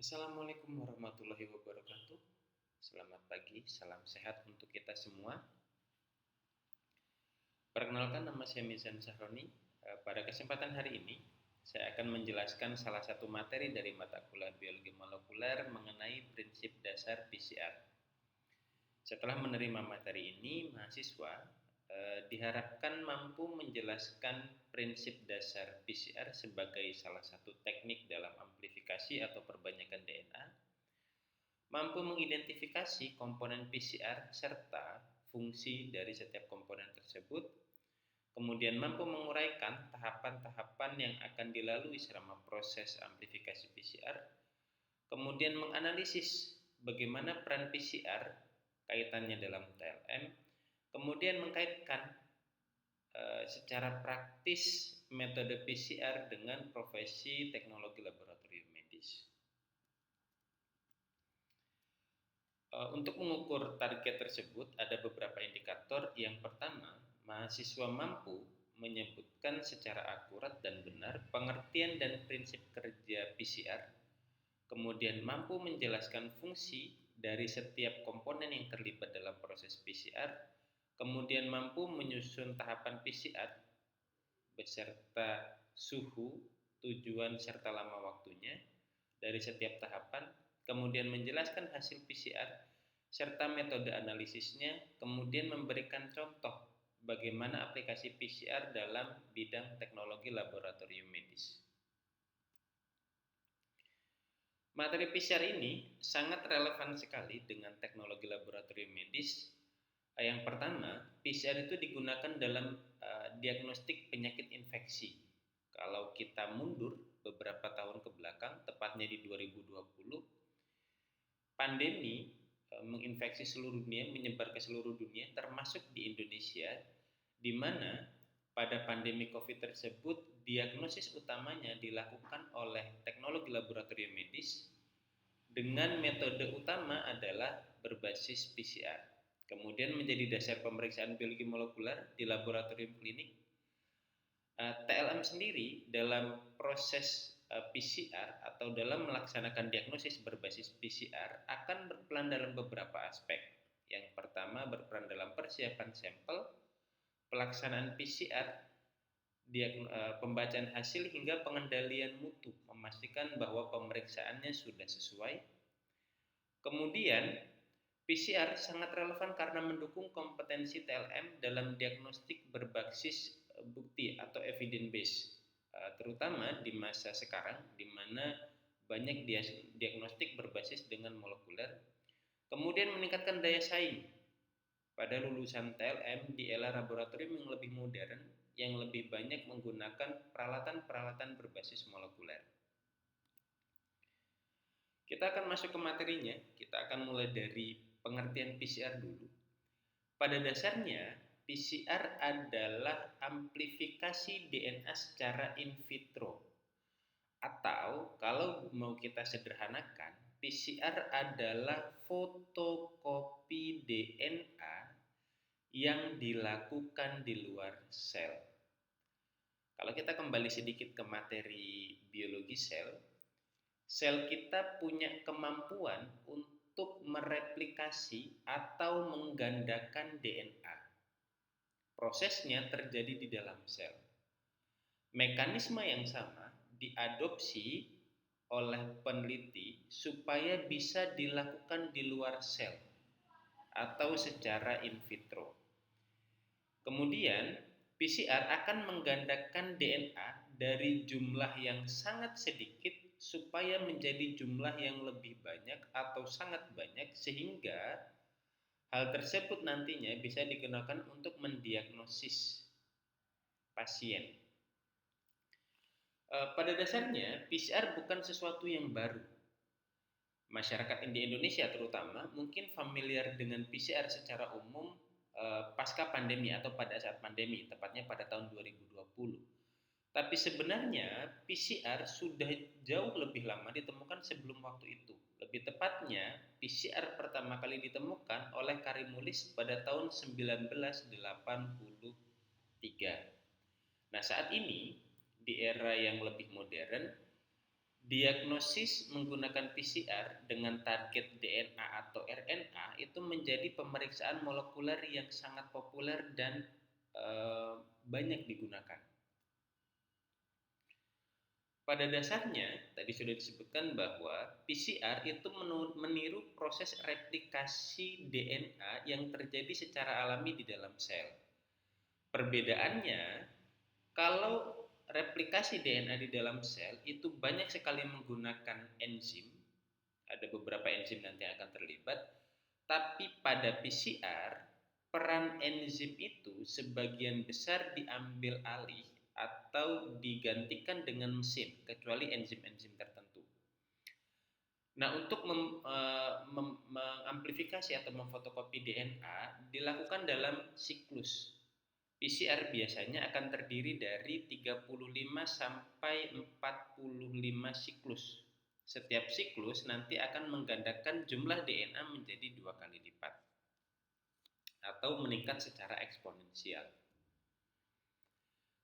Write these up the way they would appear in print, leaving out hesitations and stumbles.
Assalamualaikum warahmatullahi wabarakatuh. Selamat pagi, salam sehat untuk kita semua. Perkenalkan, nama saya Mizan Sahroni. Pada kesempatan hari ini, saya akan menjelaskan salah satu materi dari mata kuliah biologi molekuler mengenai prinsip dasar PCR. Setelah menerima materi ini, mahasiswa diharapkan mampu menjelaskan prinsip dasar PCR sebagai salah satu teknik dalam amplifikasi atau perbanyakan DNA, mampu mengidentifikasi komponen PCR serta fungsi dari setiap komponen tersebut, kemudian mampu menguraikan tahapan-tahapan yang akan dilalui selama proses amplifikasi PCR, kemudian menganalisis bagaimana peran PCR kaitannya dalam TLM, kemudian mengkaitkan secara praktis metode PCR dengan profesi teknologi laboratorium medis. Untuk mengukur target tersebut ada beberapa indikator. Yang pertama, mahasiswa mampu menyebutkan secara akurat dan benar pengertian dan prinsip kerja PCR, kemudian mampu menjelaskan fungsi dari setiap komponen yang terlibat dalam proses PCR, kemudian mampu menyusun tahapan PCR beserta suhu, tujuan serta lama waktunya dari setiap tahapan, kemudian menjelaskan hasil PCR serta metode analisisnya, kemudian memberikan contoh bagaimana aplikasi PCR dalam bidang teknologi laboratorium medis. Materi PCR ini sangat relevan sekali dengan teknologi laboratorium medis. Yang pertama, PCR itu digunakan dalam diagnostik penyakit infeksi. Kalau kita mundur beberapa tahun ke belakang, tepatnya di 2020, pandemi menginfeksi seluruh dunia, menyebar ke seluruh dunia, termasuk di Indonesia, di mana pada pandemi COVID tersebut diagnosis utamanya dilakukan oleh teknologi laboratorium medis dengan metode utama adalah berbasis PCR. Kemudian menjadi dasar pemeriksaan biologi molekuler di laboratorium klinik. TLM sendiri dalam proses PCR atau dalam melaksanakan diagnosis berbasis PCR akan berperan dalam beberapa aspek. Yang pertama, berperan dalam persiapan sampel, pelaksanaan PCR, pembacaan hasil hingga pengendalian mutu, memastikan bahwa pemeriksaannya sudah sesuai. Kemudian PCR sangat relevan karena mendukung kompetensi TLM dalam diagnostik berbasis bukti atau evidence base, terutama di masa sekarang di mana banyak diagnostik berbasis dengan molekuler. Kemudian meningkatkan daya saing pada lulusan TLM di era laboratorium yang lebih modern, yang lebih banyak menggunakan peralatan-peralatan berbasis molekuler. Kita akan masuk ke materinya. Kita akan mulai dari pengertian PCR dulu. Pada dasarnya, PCR adalah amplifikasi DNA secara in vitro. Atau kalau mau kita sederhanakan, PCR adalah fotokopi DNA yang dilakukan di luar sel. Kalau kita kembali sedikit ke materi biologi sel, sel kita punya kemampuan untuk mereplikasi atau menggandakan DNA. Prosesnya terjadi di dalam sel. Mekanisme yang sama diadopsi oleh peneliti supaya bisa dilakukan di luar sel atau secara in vitro. Kemudian PCR akan menggandakan DNA dari jumlah yang sangat sedikit supaya menjadi jumlah yang lebih banyak atau sangat banyak, sehingga hal tersebut nantinya bisa digunakan untuk mendiagnosis pasien. Pada dasarnya PCR bukan sesuatu yang baru. Masyarakat di Indonesia terutama mungkin familiar dengan PCR secara umum pasca pandemi atau pada saat pandemi, tepatnya pada tahun 2020. Tapi sebenarnya PCR sudah jauh lebih lama ditemukan sebelum waktu itu. Lebih tepatnya, PCR pertama kali ditemukan oleh Karimulis pada tahun 1983. Nah, saat ini di era yang lebih modern, Diagnosis menggunakan PCR dengan target DNA atau RNA itu menjadi pemeriksaan molekuler yang sangat populer dan banyak digunakan. Pada dasarnya, tadi sudah disebutkan bahwa PCR itu meniru proses replikasi DNA yang terjadi secara alami di dalam sel. Perbedaannya, kalau replikasi DNA di dalam sel itu banyak sekali menggunakan enzim, ada beberapa enzim nanti yang akan terlibat, tapi pada PCR peran enzim itu sebagian besar diambil alih atau digantikan dengan mesin, kecuali enzim-enzim tertentu. Nah, untuk mengamplifikasi atau memfotokopi DNA dilakukan dalam siklus. PCR biasanya akan terdiri dari 35 sampai 45 siklus. Setiap siklus nanti akan menggandakan jumlah DNA menjadi 2 kali lipat atau meningkat secara eksponensial.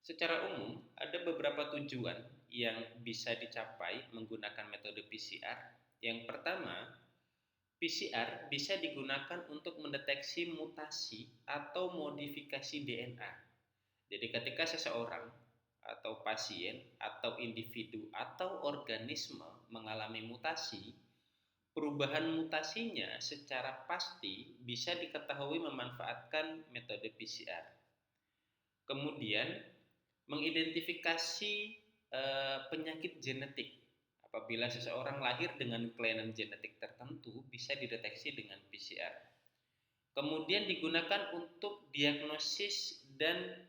Secara umum, ada beberapa tujuan yang bisa dicapai menggunakan metode PCR. Yang pertama, PCR bisa digunakan untuk mendeteksi mutasi atau modifikasi DNA. Jadi ketika seseorang atau pasien atau individu atau organisme mengalami mutasi, perubahan mutasinya secara pasti bisa diketahui memanfaatkan metode PCR. Kemudian mengidentifikasi penyakit genetik. Apabila seseorang lahir dengan kelainan genetik tertentu bisa dideteksi dengan PCR. Kemudian digunakan untuk diagnosis dan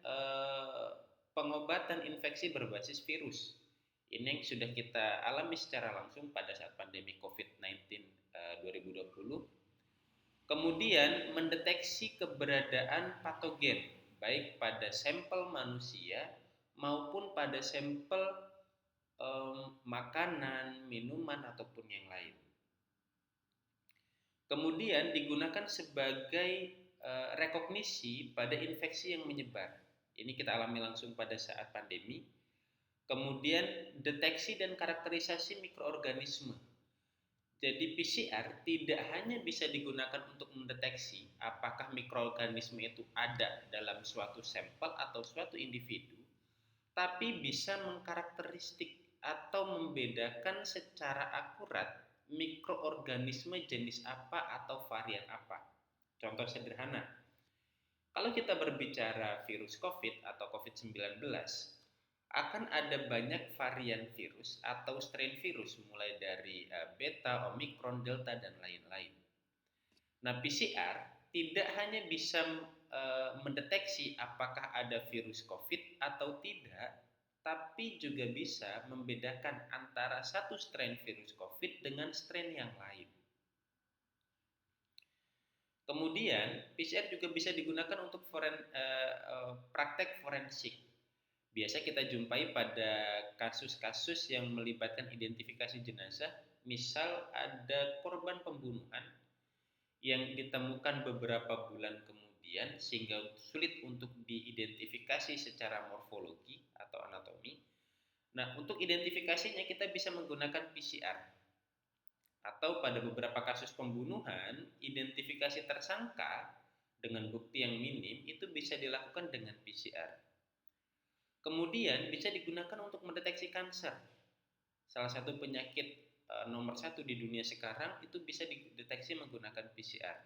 pengobatan infeksi berbasis virus. Ini yang sudah kita alami secara langsung pada saat pandemi COVID-19 2020. Kemudian mendeteksi keberadaan patogen baik pada sampel manusia maupun pada sampel makanan, minuman ataupun yang lain. Kemudian digunakan sebagai rekognisi pada infeksi yang menyebar. Ini kita alami langsung pada saat pandemi. Kemudian deteksi dan karakterisasi mikroorganisme. Jadi PCR tidak hanya bisa digunakan untuk mendeteksi apakah mikroorganisme itu ada dalam suatu sampel atau suatu individu, tapi bisa mengkarakteristik atau membedakan secara akurat mikroorganisme jenis apa atau varian apa. Contoh sederhana, kalau kita berbicara virus COVID atau COVID-19, akan ada banyak varian virus atau strain virus mulai dari beta, omikron, delta, dan lain-lain. Nah, PCR tidak hanya bisa mendeteksi apakah ada virus COVID atau tidak, tapi juga bisa membedakan antara satu strain virus COVID dengan strain yang lain. Kemudian, PCR juga bisa digunakan untuk praktek forensik. Biasa kita jumpai pada kasus-kasus yang melibatkan identifikasi jenazah, misal ada korban pembunuhan yang ditemukan beberapa bulan kemudian sehingga sulit untuk diidentifikasi secara morfologi atau anatomi. Nah, untuk identifikasinya kita bisa menggunakan PCR. Atau pada beberapa kasus pembunuhan, identifikasi tersangka dengan bukti yang minim itu bisa dilakukan dengan PCR. Kemudian bisa digunakan untuk mendeteksi kanker. Salah satu penyakit nomor 1 di dunia sekarang itu bisa dideteksi menggunakan PCR.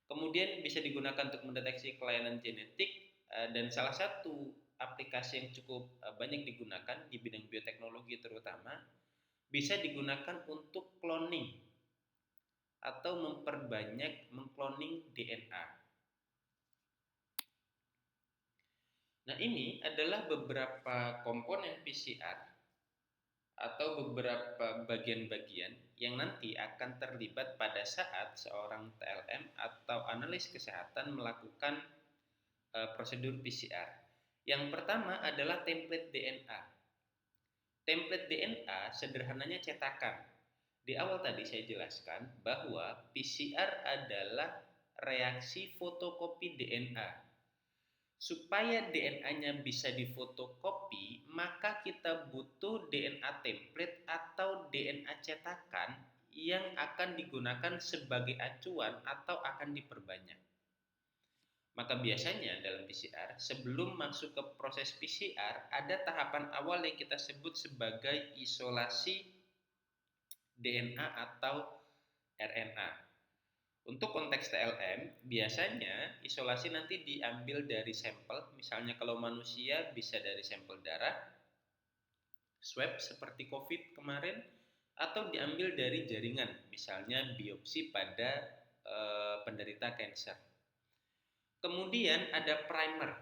Kemudian bisa digunakan untuk mendeteksi kelainan genetik dan salah satu aplikasi yang cukup banyak digunakan di bidang bioteknologi terutama bisa digunakan untuk cloning atau memperbanyak mengcloning DNA. Nah, ini adalah beberapa komponen PCR atau beberapa bagian-bagian yang nanti akan terlibat pada saat seorang TLM atau analis kesehatan melakukan prosedur PCR. Yang pertama adalah template DNA. Template DNA sederhananya cetakan. Di awal tadi saya jelaskan bahwa PCR adalah reaksi fotokopi DNA. Supaya DNA-nya bisa difotokopi, maka kita butuh DNA template atau DNA cetakan yang akan digunakan sebagai acuan atau akan diperbanyak. Maka biasanya dalam PCR, sebelum masuk ke proses PCR, ada tahapan awal yang kita sebut sebagai isolasi DNA atau RNA. Untuk konteks TLM, biasanya isolasi nanti diambil dari sampel, misalnya kalau manusia bisa dari sampel darah, swab seperti COVID kemarin, atau diambil dari jaringan, misalnya biopsi pada penderita kanker. Kemudian ada primer.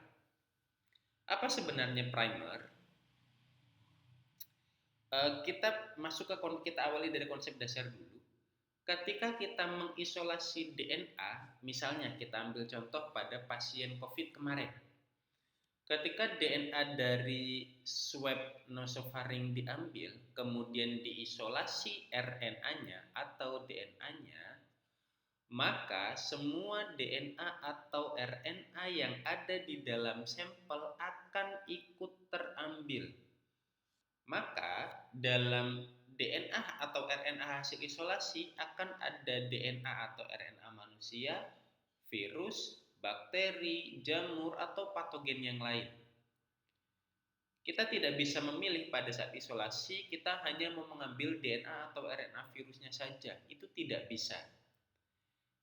Apa sebenarnya primer? Kita awali dari konsep dasar dulu. Ketika kita mengisolasi DNA, misalnya kita ambil contoh pada pasien COVID kemarin. Ketika DNA dari swab nasofaring diambil, kemudian diisolasi RNA-nya atau DNA-nya, maka semua DNA atau RNA yang ada di dalam sampel akan ikut terambil. Maka dalam DNA atau RNA hasil isolasi akan ada DNA atau RNA manusia, virus, bakteri, jamur, atau patogen yang lain. Kita tidak bisa memilih pada saat isolasi, kita hanya mau mengambil DNA atau RNA virusnya saja. Itu tidak bisa.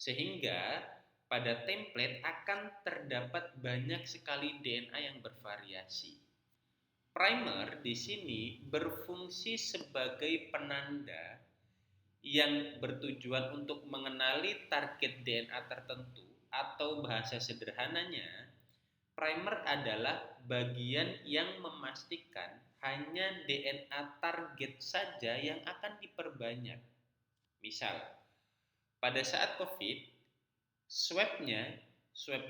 Sehingga pada template akan terdapat banyak sekali DNA yang bervariasi. Primer di sini berfungsi sebagai penanda yang bertujuan untuk mengenali target DNA tertentu, atau bahasa sederhananya, primer adalah bagian yang memastikan hanya DNA target saja yang akan diperbanyak. Misal, pada saat COVID, swab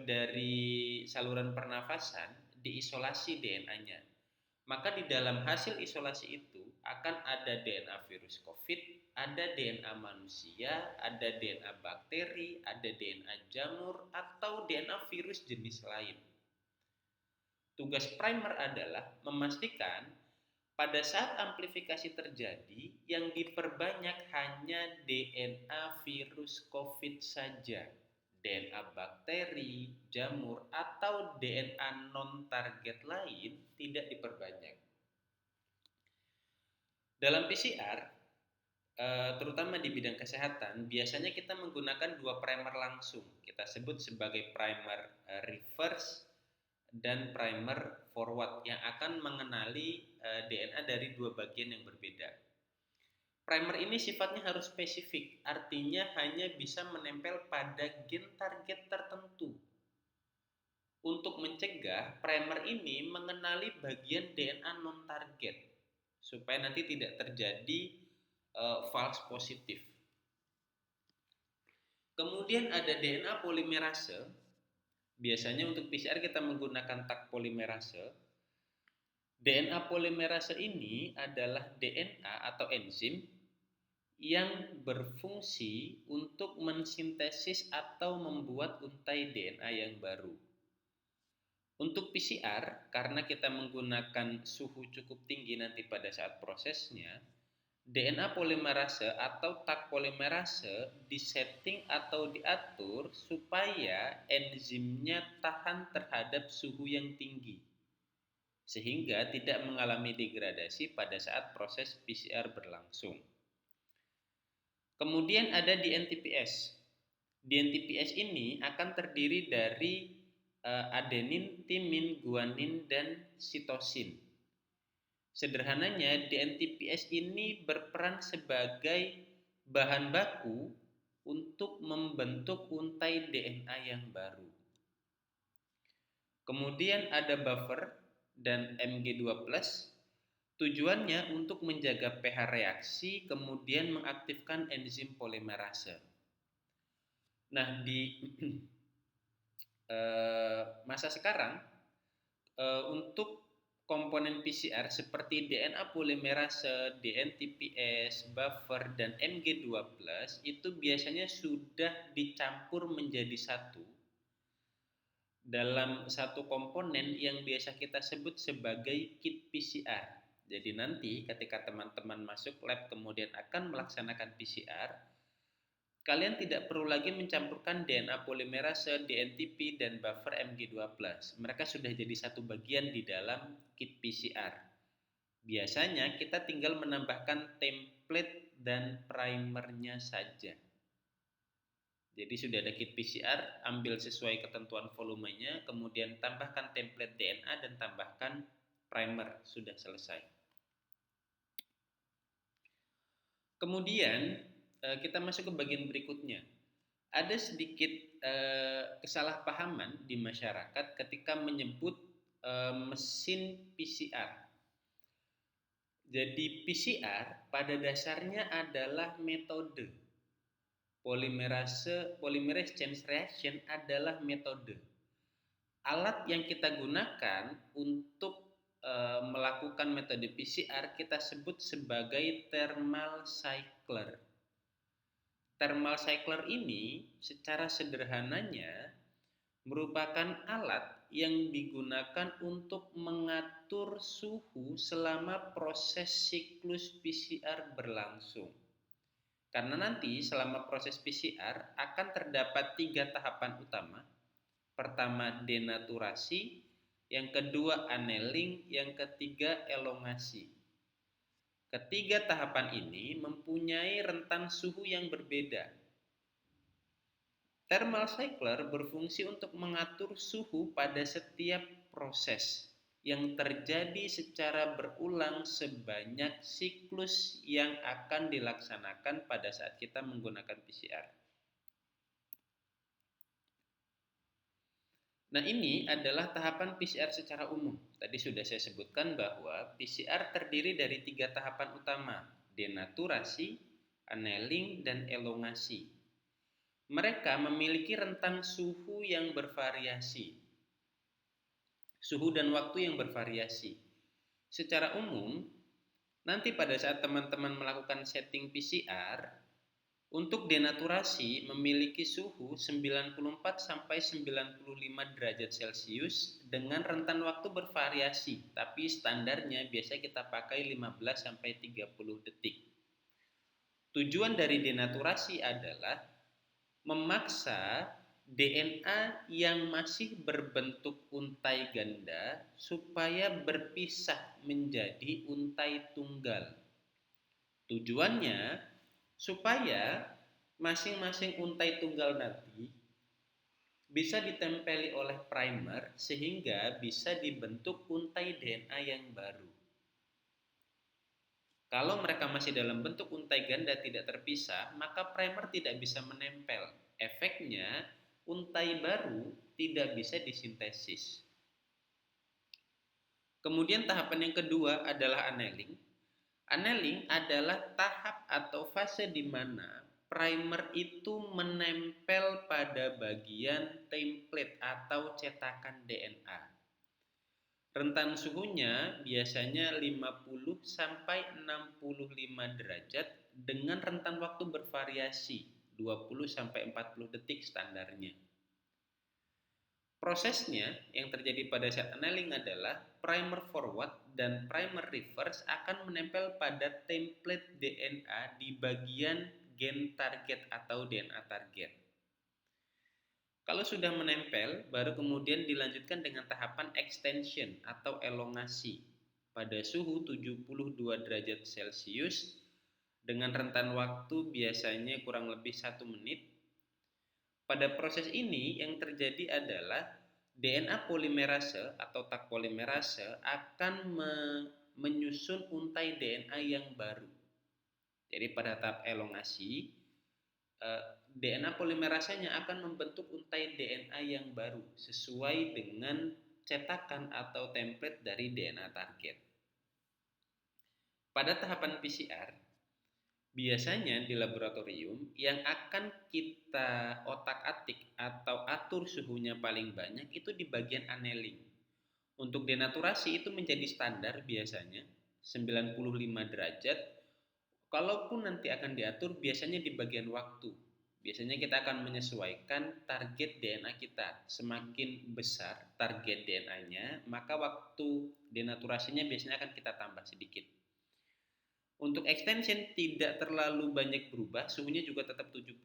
dari saluran pernafasan diisolasi DNA-nya. Maka di dalam hasil isolasi itu akan ada DNA virus COVID, ada DNA manusia, ada DNA bakteri, ada DNA jamur, atau DNA virus jenis lain. Tugas primer adalah memastikan pada saat amplifikasi terjadi, yang diperbanyak hanya DNA virus COVID saja. DNA bakteri, jamur, atau DNA non-target lain tidak diperbanyak. Dalam PCR, terutama di bidang kesehatan, biasanya kita menggunakan dua primer langsung. Kita sebut sebagai primer reverse dan primer forward yang akan mengenali DNA dari dua bagian yang berbeda. Primer ini sifatnya harus spesifik, artinya hanya bisa menempel pada gen target tertentu. Untuk mencegah, primer ini mengenali bagian DNA non-target, supaya nanti tidak terjadi false positif. Kemudian ada DNA polimerase. Biasanya untuk PCR kita menggunakan Taq polimerase. DNA polimerase ini adalah DNA atau enzim yang berfungsi untuk mensintesis atau membuat untai DNA yang baru. Untuk PCR, karena kita menggunakan suhu cukup tinggi nanti pada saat prosesnya, DNA polimerase atau Taq polimerase disetting atau diatur supaya enzimnya tahan terhadap suhu yang tinggi, sehingga tidak mengalami degradasi pada saat proses PCR berlangsung. Kemudian ada DNTPS. DNTPS ini akan terdiri dari adenin, timin, guanin, dan sitosin. Sederhananya, DNTPS ini berperan sebagai bahan baku untuk membentuk untai DNA yang baru. Kemudian ada buffer dan Mg2+. Tujuannya untuk menjaga pH reaksi, kemudian mengaktifkan enzim polimerase. Nah, di masa sekarang, untuk komponen PCR seperti DNA polimerase, DNTPS, buffer, dan Mg2+, itu biasanya sudah dicampur menjadi satu dalam satu komponen yang biasa kita sebut sebagai kit PCR. Jadi nanti ketika teman-teman masuk lab kemudian akan melaksanakan PCR, kalian tidak perlu lagi mencampurkan DNA polimerase, DNTP, dan buffer Mg2+. Mereka sudah jadi satu bagian di dalam kit PCR. Biasanya kita tinggal menambahkan template dan primernya saja. Jadi sudah ada kit PCR, ambil sesuai ketentuan volumenya, kemudian tambahkan template DNA dan tambahkan primer, sudah selesai. Kemudian kita masuk ke bagian berikutnya. Ada sedikit kesalahpahaman di masyarakat ketika menyebut mesin PCR. Jadi PCR pada dasarnya adalah metode. Polymerase chain reaction adalah metode. Alat yang kita gunakan untuk melakukan metode PCR kita sebut sebagai thermal cycler. Thermal cycler ini secara sederhananya merupakan alat yang digunakan untuk mengatur suhu selama proses siklus PCR berlangsung. Karena nanti selama proses PCR akan terdapat 3 tahapan utama. Pertama denaturasi, yang kedua annealing, yang ketiga elongasi. Ketiga tahapan ini mempunyai rentan suhu yang berbeda. Thermal cycler berfungsi untuk mengatur suhu pada setiap proses yang terjadi secara berulang sebanyak siklus yang akan dilaksanakan pada saat kita menggunakan PCR. Nah, ini adalah tahapan PCR secara umum. Tadi sudah saya sebutkan bahwa PCR terdiri dari 3 tahapan utama, denaturasi, annealing, dan elongasi. Mereka memiliki rentan suhu yang bervariasi. Suhu dan waktu yang bervariasi. Secara umum, nanti pada saat teman-teman melakukan setting PCR, untuk denaturasi memiliki suhu 94 sampai 95 derajat Celcius dengan rentan waktu bervariasi, tapi standarnya biasa kita pakai 15 sampai 30 detik. Tujuan dari denaturasi adalah memaksa DNA yang masih berbentuk untai ganda supaya berpisah menjadi untai tunggal. Tujuannya supaya masing-masing untai tunggal nanti bisa ditempeli oleh primer sehingga bisa dibentuk untai DNA yang baru. Kalau mereka masih dalam bentuk untai ganda tidak terpisah, maka primer tidak bisa menempel. Efeknya, untai baru tidak bisa disintesis. Kemudian tahapan yang kedua adalah annealing. Annealing adalah tahap atau fase di mana primer itu menempel pada bagian template atau cetakan DNA. Rentan suhunya biasanya 50 sampai 65 derajat dengan rentan waktu bervariasi 20 sampai 40 detik standarnya. Prosesnya yang terjadi pada saat annealing adalah primer forward dan primer reverse akan menempel pada template DNA di bagian gen target atau DNA target. Kalau sudah menempel, baru kemudian dilanjutkan dengan tahapan extension atau elongasi pada suhu 72 derajat Celcius dengan rentan waktu biasanya kurang lebih 1 menit. Pada proses ini yang terjadi adalah DNA polimerase atau Taq polimerase akan menyusun untai DNA yang baru. Jadi pada tahap elongasi, DNA polimerasenya akan membentuk untai DNA yang baru sesuai dengan cetakan atau template dari DNA target. Pada tahapan PCR, biasanya di laboratorium yang akan kita otak-atik atau atur suhunya paling banyak itu di bagian annealing. Untuk denaturasi itu menjadi standar biasanya 95 derajat. Kalaupun nanti akan diatur biasanya di bagian waktu biasanya kita akan menyesuaikan target DNA kita. Semakin besar target DNA-nya, maka waktu denaturasinya biasanya akan kita tambah sedikit. Untuk extension tidak terlalu banyak berubah, suhunya juga tetap 72.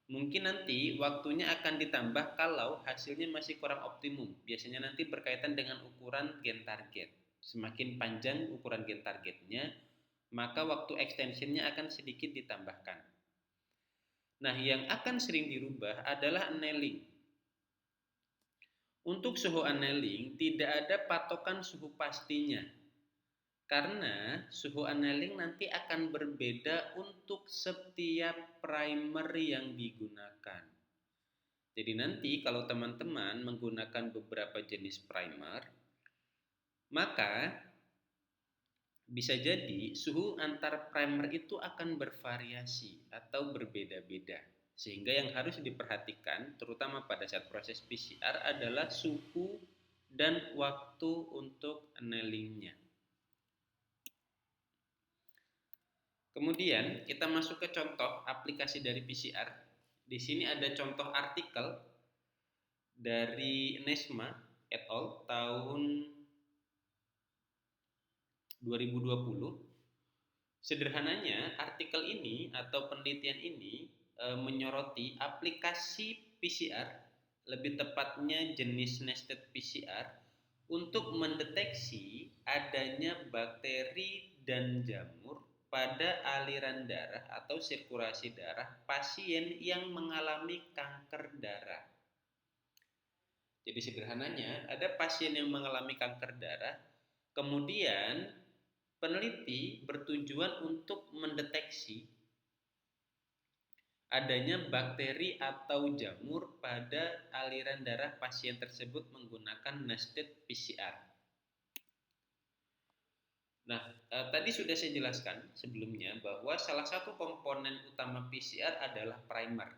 Mungkin nanti waktunya akan ditambah kalau hasilnya masih kurang optimum. Biasanya nanti berkaitan dengan ukuran gen target. Semakin panjang ukuran gen targetnya, maka waktu extensionnya akan sedikit ditambahkan. Nah, yang akan sering dirubah adalah annealing. Untuk suhu annealing tidak ada patokan suhu pastinya. Karena suhu annealing nanti akan berbeda untuk setiap primer yang digunakan. Jadi nanti kalau teman-teman menggunakan beberapa jenis primer, maka bisa jadi suhu antar primer itu akan bervariasi atau berbeda-beda. Sehingga yang harus diperhatikan terutama pada saat proses PCR adalah suhu dan waktu untuk annulingnya. Kemudian kita masuk ke contoh aplikasi dari PCR. Di sini ada contoh artikel dari Nesma et al. Tahun 2020. Sederhananya, artikel ini atau penelitian ini menyoroti aplikasi PCR, lebih tepatnya jenis nested PCR, untuk mendeteksi adanya bakteri dan jamur pada aliran darah atau sirkulasi darah pasien yang mengalami kanker darah. Jadi sederhananya, ada pasien yang mengalami kanker darah, kemudian peneliti bertujuan untuk mendeteksi adanya bakteri atau jamur pada aliran darah pasien tersebut menggunakan nested PCR. Nah, tadi sudah saya jelaskan sebelumnya bahwa salah satu komponen utama PCR adalah primer.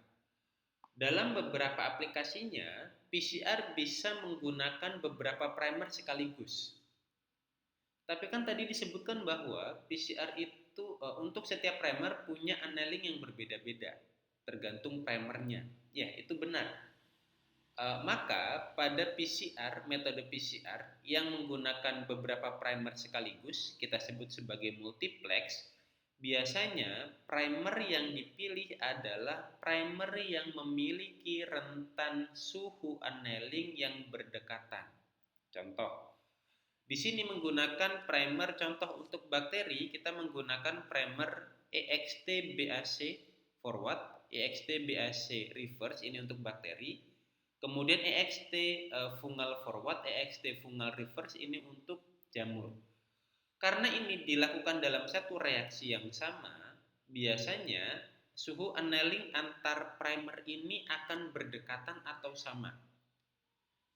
Dalam beberapa aplikasinya, PCR bisa menggunakan beberapa primer sekaligus. Tapi kan tadi disebutkan bahwa PCR itu untuk setiap primer punya annealing yang berbeda-beda, tergantung primernya. Ya, itu benar. Maka pada PCR, metode PCR yang menggunakan beberapa primer sekaligus, kita sebut sebagai multiplex, biasanya primer yang dipilih adalah primer yang memiliki rentan suhu annealing yang berdekatan. Contoh, di sini menggunakan primer contoh untuk bakteri, kita menggunakan primer EXT-BAC forward, EXT-BAC reverse ini untuk bakteri. Kemudian EXT fungal forward, EXT fungal reverse ini untuk jamur. Karena ini dilakukan dalam satu reaksi yang sama, biasanya suhu annealing antar primer ini akan berdekatan atau sama.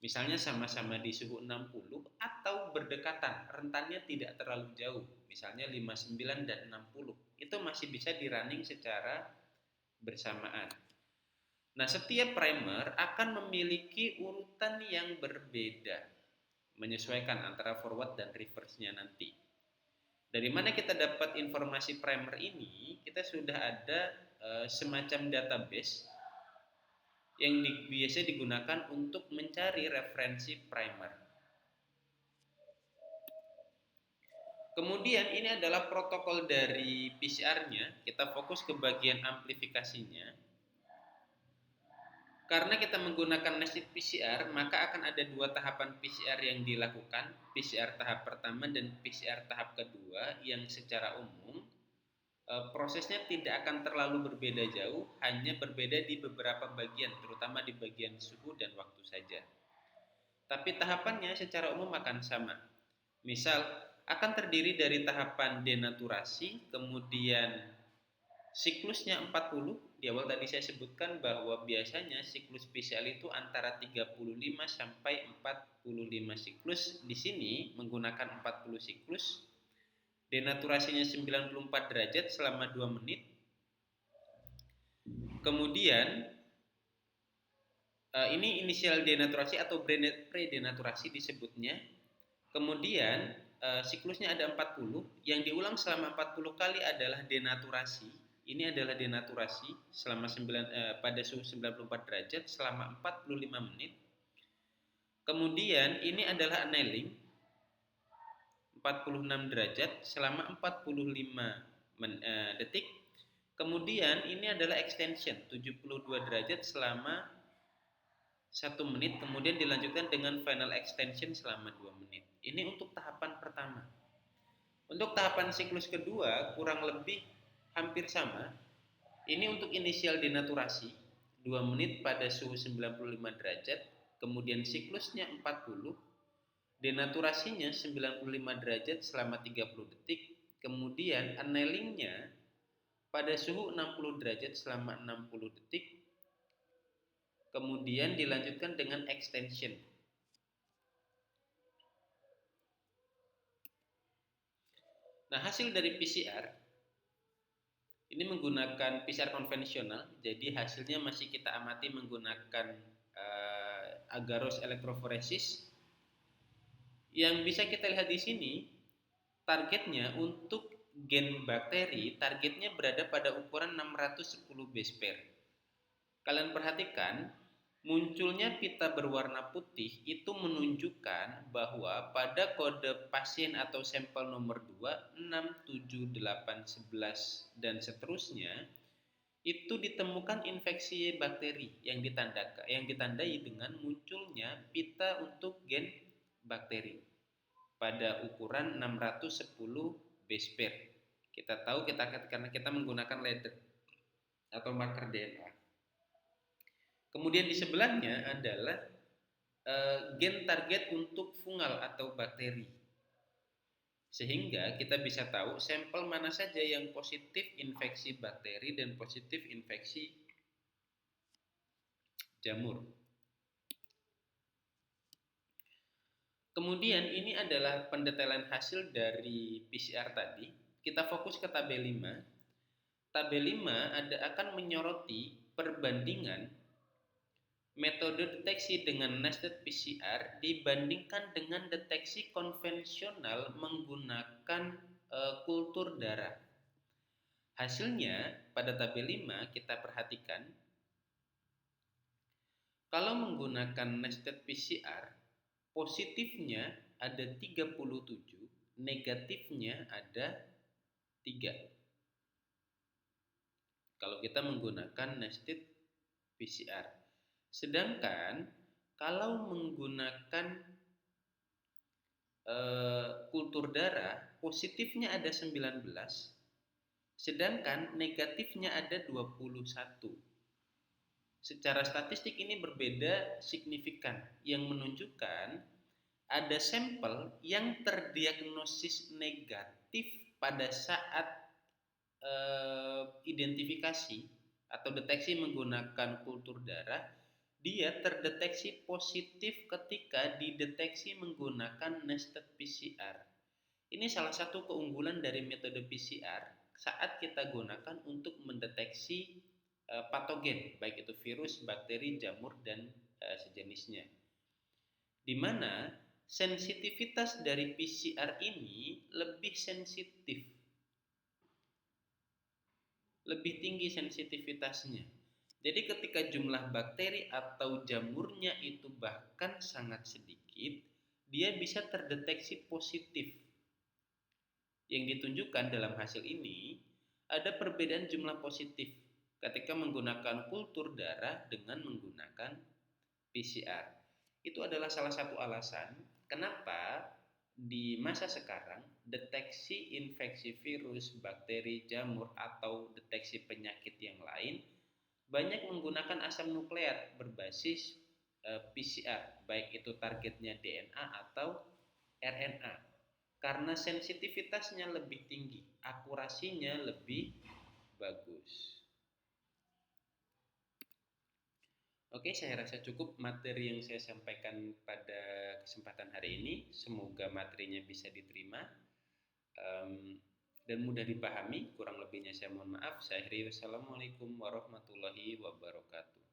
Misalnya sama-sama di suhu 60 atau berdekatan, rentannya tidak terlalu jauh, misalnya 59 dan 60. Itu masih bisa di-running secara bersamaan. Nah, setiap primer akan memiliki urutan yang berbeda, menyesuaikan antara forward dan reverse-nya nanti. Dari mana kita dapat informasi primer ini? Kita sudah ada semacam database yang biasa digunakan untuk mencari referensi primer. Kemudian ini adalah protokol dari PCR-nya, kita fokus ke bagian amplifikasinya. Karena kita menggunakan nested PCR, maka akan ada dua tahapan PCR yang dilakukan, PCR tahap pertama dan PCR tahap kedua, yang secara umum prosesnya tidak akan terlalu berbeda jauh, hanya berbeda di beberapa bagian, terutama di bagian suhu dan waktu saja. Tapi tahapannya secara umum akan sama. Misal, akan terdiri dari tahapan denaturasi, kemudian siklusnya 40. Di awal tadi saya sebutkan bahwa biasanya siklus PCR itu antara 35 sampai 45 siklus. Di sini menggunakan 40 siklus. Denaturasinya 94 derajat selama 2 menit. Kemudian ini inisial denaturasi atau pre-denaturasi disebutnya. Kemudian siklusnya ada 40, yang diulang selama 40 kali adalah denaturasi. ini adalah denaturasi pada suhu 94 derajat selama 45 menit. Kemudian ini adalah annealing 46 derajat selama 45 detik. Kemudian ini adalah extension 72 derajat selama 1 menit, kemudian dilanjutkan dengan final extension selama 2 menit. Ini untuk tahapan pertama. Untuk tahapan siklus kedua kurang lebih hampir sama. Ini untuk inisial denaturasi 2 menit pada suhu 95 derajat, kemudian siklusnya 40, denaturasinya 95 derajat selama 30 detik, kemudian annealingnya pada suhu 60 derajat selama 60 detik, kemudian dilanjutkan dengan extension. Nah, hasil dari PCR ini menggunakan PCR konvensional, jadi hasilnya masih kita amati menggunakan agarose elektroforesis. Yang bisa kita lihat di sini, targetnya untuk gen bakteri, targetnya berada pada ukuran 610 base pair. Kalian perhatikan, munculnya pita berwarna putih itu menunjukkan bahwa pada kode pasien atau sampel nomor 2, 6, 7, 8, 11, dan seterusnya, itu ditemukan infeksi bakteri yang ditandai dengan munculnya pita untuk gen bakteri pada ukuran 610 base pair. Kita tahu karena kita menggunakan letter atau marker DNA. Kemudian di sebelahnya adalah gen target untuk fungal atau bakteri. Sehingga kita bisa tahu sampel mana saja yang positif infeksi bakteri dan positif infeksi jamur. Kemudian ini adalah pendetailan hasil dari PCR tadi. Kita fokus ke tabel 5. Tabel 5 akan menyoroti perbandingan metode deteksi dengan nested PCR dibandingkan dengan deteksi konvensional menggunakan kultur darah. Hasilnya pada tabel 5 kita perhatikan, kalau menggunakan nested PCR, positifnya ada 37, negatifnya ada 3. Kalau kita menggunakan nested PCR. Sedangkan kalau menggunakan kultur darah, positifnya ada 19, sedangkan negatifnya ada 21. Secara statistik ini berbeda signifikan, yang menunjukkan ada sampel yang terdiagnosis negatif pada saat identifikasi atau deteksi menggunakan kultur darah, dia terdeteksi positif ketika dideteksi menggunakan nested PCR. Ini salah satu keunggulan dari metode PCR saat kita gunakan untuk mendeteksi patogen, baik itu virus, bakteri, jamur, dan sejenisnya. Di mana sensitivitas dari PCR ini lebih sensitif, lebih tinggi sensitivitasnya. Jadi ketika jumlah bakteri atau jamurnya itu bahkan sangat sedikit, dia bisa terdeteksi positif. Yang ditunjukkan dalam hasil ini, ada perbedaan jumlah positif ketika menggunakan kultur darah dengan menggunakan PCR. Itu adalah salah satu alasan kenapa di masa sekarang deteksi infeksi virus, bakteri, jamur, atau deteksi penyakit yang lain banyak menggunakan asam nukleat berbasis PCR, baik itu targetnya DNA atau RNA, karena sensitivitasnya lebih tinggi, akurasinya lebih bagus. Oke, saya rasa cukup materi yang saya sampaikan pada kesempatan hari ini. Semoga materinya bisa diterima dan mudah dipahami. Kurang lebihnya saya mohon maaf. Saya akhiri. Wassalamualaikum warahmatullahi wabarakatuh.